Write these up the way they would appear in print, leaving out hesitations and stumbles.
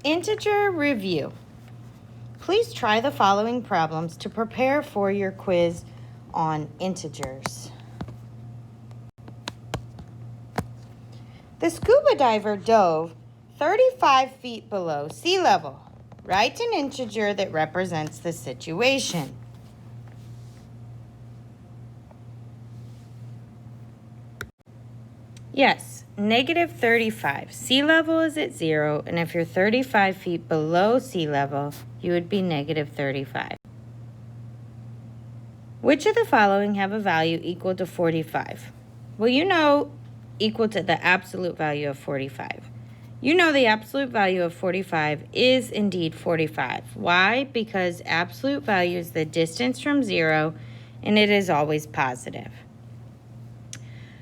Integer review. Please try the following problems to prepare for your quiz on integers. The scuba diver dove 35 feet below sea level. Write an integer that represents the situation. Yes, negative 35. Sea level is at 0, and if you're 35 feet below sea level, you would be negative 35. Which of the following have a value equal to 45? Well, you know equal to the absolute value of 45. You know the absolute value of 45 is indeed 45. Why? Because absolute value is the distance from 0, and it is always positive.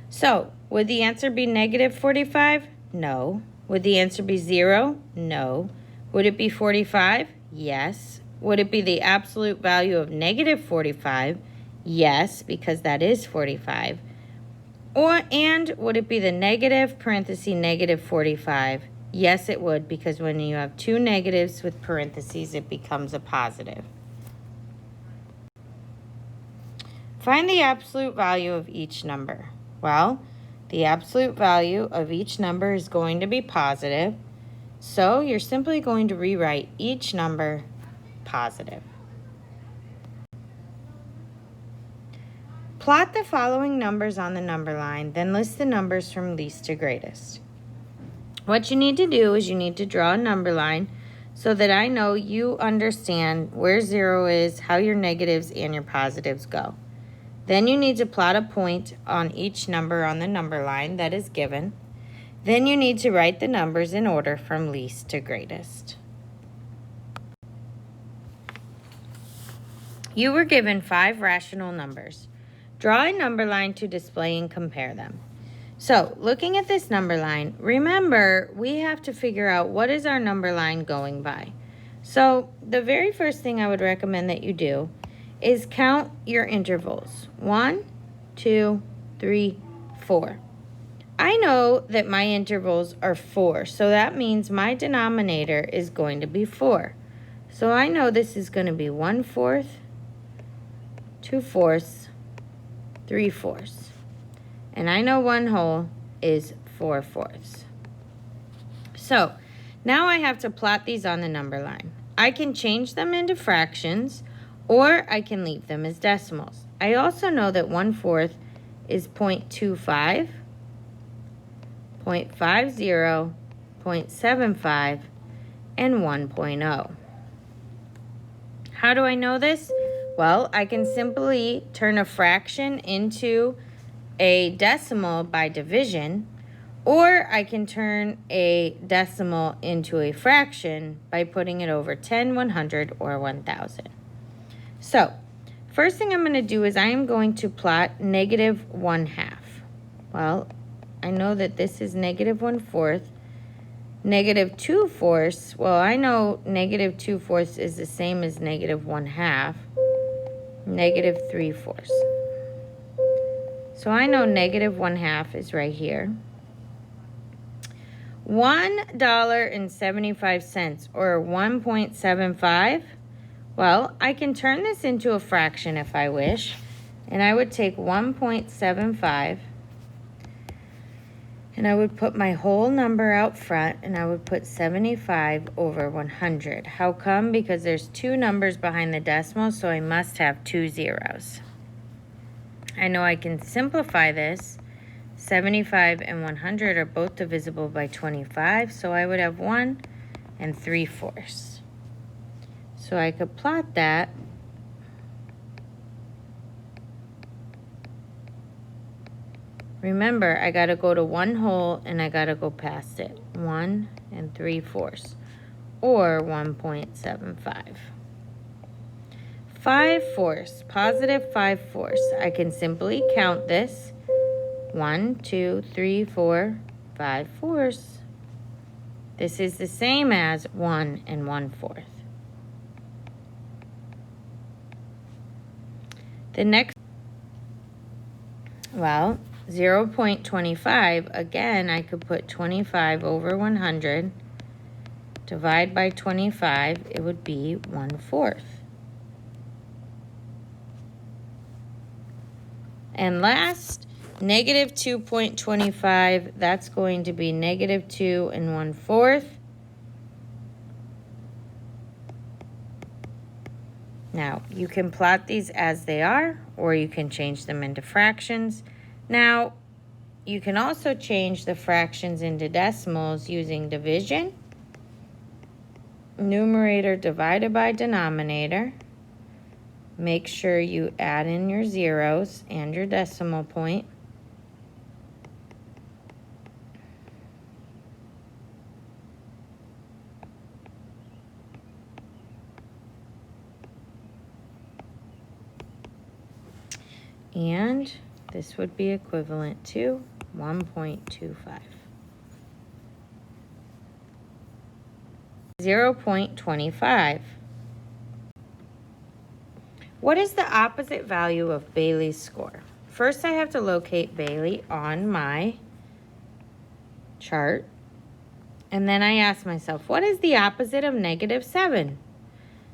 So, would the answer be negative 45? No. Would the answer be 0? No. Would it be 45? Yes. Would it be the absolute value of negative 45? Yes, because that is 45. And would it be the negative parenthesis negative 45? Yes, it would, because when you have two negatives with parentheses, it becomes a positive. Find the absolute value of each number. Well, the absolute value of each number is going to be positive, so you're simply going to rewrite each number positive. Plot the following numbers on the number line, then list the numbers from least to greatest. What you need to do is you need to draw a number line so that I know you understand where 0 is, how your negatives and your positives go. Then you need to plot a point on each number on the number line that is given. Then you need to write the numbers in order from least to greatest. You were given 5 rational numbers. Draw a number line to display and compare them. So, looking at this number line, remember we have to figure out what is our number line going by. So, the very first thing I would recommend that you do is count your intervals. 1, 2, 3, 4. I know that my intervals are 4, so that means my denominator is going to be 4. So I know this is going to be 1/4, 2/4, 3/4. And I know 1 whole is 4/4. So now I have to plot these on the number line. I can change them into fractions, or I can leave them as decimals. I also know that 1/4 is 0.25, 0.50, 0.75, and 1.0. How do I know this? Well, I can simply turn a fraction into a decimal by division, or I can turn a decimal into a fraction by putting it over 10, 100, or 1,000. So, first thing I'm going to do is I am going to plot negative 1/2. Well, I know that this is negative 1/4. Negative 2/4, well, I know negative 2/4 is the same as negative 1/2. Negative 3/4. So I know negative 1/2 is right here. $1.75, or 1.75. Well, I can turn this into a fraction if I wish, and I would take 1.75, and I would put my whole number out front, and I would put 75 over 100. How come? Because there's 2 numbers behind the decimal, so I must have 2 zeros. I know I can simplify this. 75 and 100 are both divisible by 25, so I would have 1 3/4. So I could plot that. Remember, I got to go to 1 whole and I got to go past it. 1 3/4, or 1.75. 5/4, positive 5/4. I can simply count this. 1, 2, 3, 4, 5/4. This is the same as 1 1/4. The next, well, 0.25, again, I could put 25 over 100 divide by 25, it would be 1/4. And last, negative 2.25, that's going to be negative 2 1/4. Now, you can plot these as they are, or you can change them into fractions. Now, you can also change the fractions into decimals using division. Numerator divided by denominator. Make sure you add in your zeros and your decimal point. And this would be equivalent to 1.25. 0.25. What is the opposite value of Bailey's score? First, I have to locate Bailey on my chart. And then I ask myself, what is the opposite of negative 7?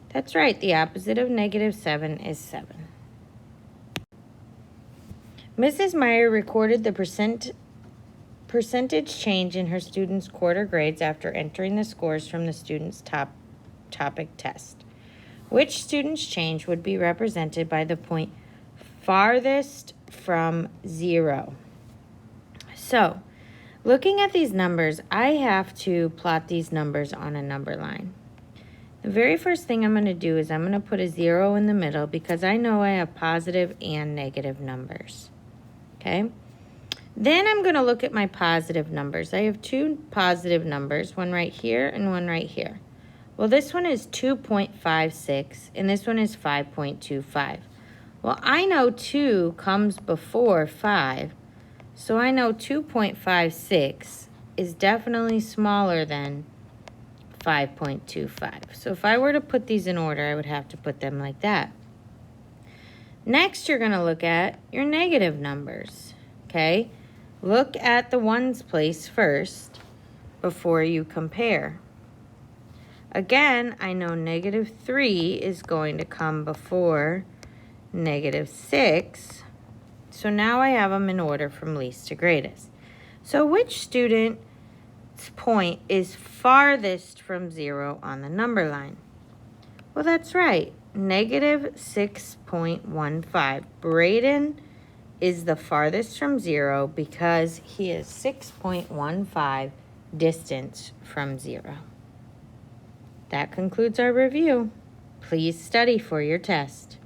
That's right, the opposite of negative 7 is 7. Mrs. Meyer recorded the percentage change in her students' quarter grades after entering the scores from the students' topic test. Which student's change would be represented by the point farthest from 0? So, looking at these numbers, I have to plot these numbers on a number line. The very first thing I'm going to do is I'm going to put a 0 in the middle because I know I have positive and negative numbers. Okay? Then I'm going to look at my positive numbers. I have two positive numbers, one right here and one right here. Well, this one is 2.56 and this one is 5.25. Well, I know 2 comes before 5, so I know 2.56 is definitely smaller than 5.25. So if I were to put these in order, I would have to put them like that. Next, you're going to look at your negative numbers, okay? Look at the ones place first before you compare. Again, I know negative 3 is going to come before negative 6. So now I have them in order from least to greatest. So which student's point is farthest from 0 on the number line? Well, that's right, negative 6.15. Braden is the farthest from 0 because he is 6.15 distance from 0. That concludes our review. Please study for your test.